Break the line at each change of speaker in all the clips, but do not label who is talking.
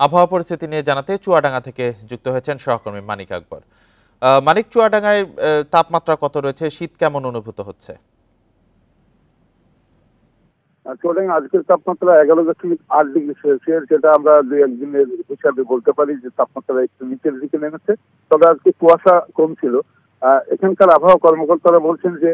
আবহাওয়া পরিস্থিতি নিয়ে জানাতে চুয়াডাঙ্গা থেকে যুক্ত হয়েছেন সহকর্মী মানিক আকবর। মানিক, চুয়াডাঙ্গায় তাপমাত্রা কত রয়েছে, শীত কেমন অনুভূত হচ্ছে?
চুয়াডাঙ্গা আজকের তাপমাত্রা 11.8 ডিগ্রি সেলসিয়াস, যেটা আমরা দুই একদিনের হিসাবে বলতে পারি যে তাপমাত্রা একটু নিচের দিকে নেমেছে। তবে আজকে কুয়াশা কম ছিল। এখানকার আবহাওয়া কর্মকর্তারা বলছেন যে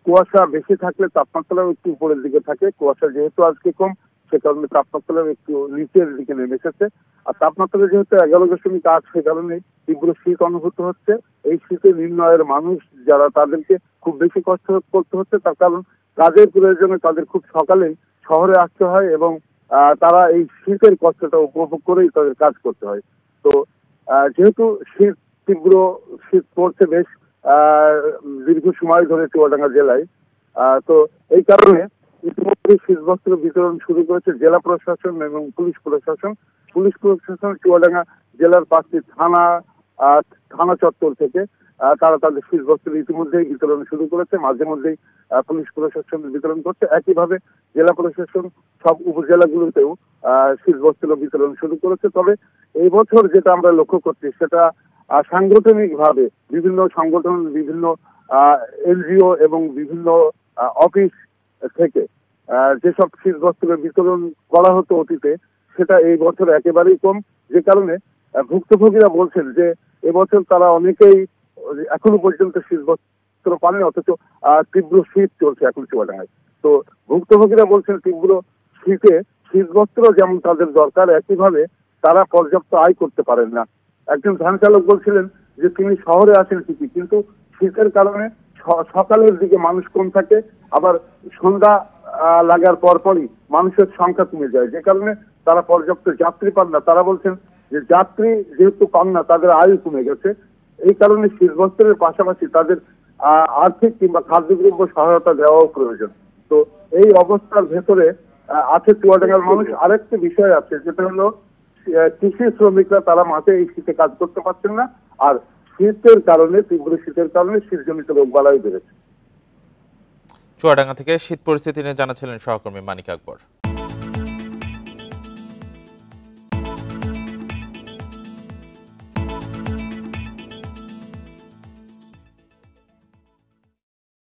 কুয়াশা বেশি থাকলে তাপমাত্রাও একটু উপরের দিকে থাকে। কুয়াশা যেহেতু আজকে কম, সে কারণে তাপমাত্রাও একটু নিচের দিকে নেমে এসেছে। আর তাপমাত্রা যেহেতু 11.8, সে কারণে তীব্র শীত অনুভূত হচ্ছে। এই শীতে নিম্ন আয়ের মানুষ যারা, তাদেরকে খুব বেশি কষ্ট করতে হচ্ছে। তার কারণ কাজের প্রয়োজনে তাদের খুব সকালেই শহরে আসতে হয় এবং তারা এই শীতের কষ্টটা উপভোগ করেই তাদের কাজ করতে হয়। তো যেহেতু তীব্র শীত পড়ছে বেশ দীর্ঘ সময় ধরে চুয়াডাঙ্গা জেলায়, তো এই কারণে ইতিমধ্যে শীতবস্ত্র বিতরণ শুরু করেছে জেলা প্রশাসন এবং পুলিশ প্রশাসন। পুলিশ প্রশাসন চুয়াডাঙ্গা জেলার 5টি থানা চত্বর থেকে তারা তাদের শীতবস্ত্র ইতিমধ্যেই বিতরণ শুরু করেছে। মাঝে মধ্যেই পুলিশ প্রশাসন বিতরণ করছে। একইভাবে জেলা প্রশাসন সব উপজেলাগুলোতেও শীতবস্ত্র বিতরণ শুরু করেছে। তবে এই বছর যেটা আমরা লক্ষ্য করছি, সেটা সাংগঠনিক ভাবে বিভিন্ন সংগঠন, বিভিন্ন এনজিও এবং বিভিন্ন অফিস থেকে যেসব শীতবস্ত্র বিতরণ করা হতো অতীতে, সেটা এই বছর একেবারেই কম। যে কারণে ভুক্তভোগীরা বলছেন যে এবছর তারা অনেকেই এখনো পর্যন্ত শীতবস্ত্র পাননি, অথচ তীব্র শীত চলছে এখন চুয়াডাঙ্গায়। তো ভুক্তভোগীরা বলছেন তীব্র শীতে শীতবস্ত্র যেমন তাদের দরকার, একইভাবে তারা পর্যাপ্ত আয় করতে পারেন না। একজন ধান চালক বলছিলেন যে তিনি শহরে আছেন ঠিকই, কিন্তু শীতের কারণে সকালের দিকে মানুষ কম থাকে, আবার সন্ধ্যা লাগার পরপরই মানুষের সংখ্যা কমে যায়, যে কারণে তারা পর্যাপ্ত যাত্রী পান না। তারা বলছেন যে যাত্রী যেহেতু পান না, তাদের আয়ু কমে গেছে। এই কারণে শীতবস্ত্রের পাশাপাশি তাদের আর্থিক কিংবা খাদ্যদ্রব্য সহায়তা দেওয়াও প্রয়োজন। তো এই অবস্থার ভেতরে আছে চুয়াডাঙ্গার মানুষ। আরেকটি বিষয় আছে, যেটা হলো কৃষি শ্রমিকরা, তারা মাঠে এই শীতে কাজ করতে পারছেন না। আর শীতের কারণে, তীব্র শীতের কারণে শীতজনিত রোগ বালাই বেড়েছে।
চুয়াডাঙ্গা থেকে শীত পরিস্থিতি নিয়ে জানাচ্ছিলেন সহকর্মী মানিক আকবর।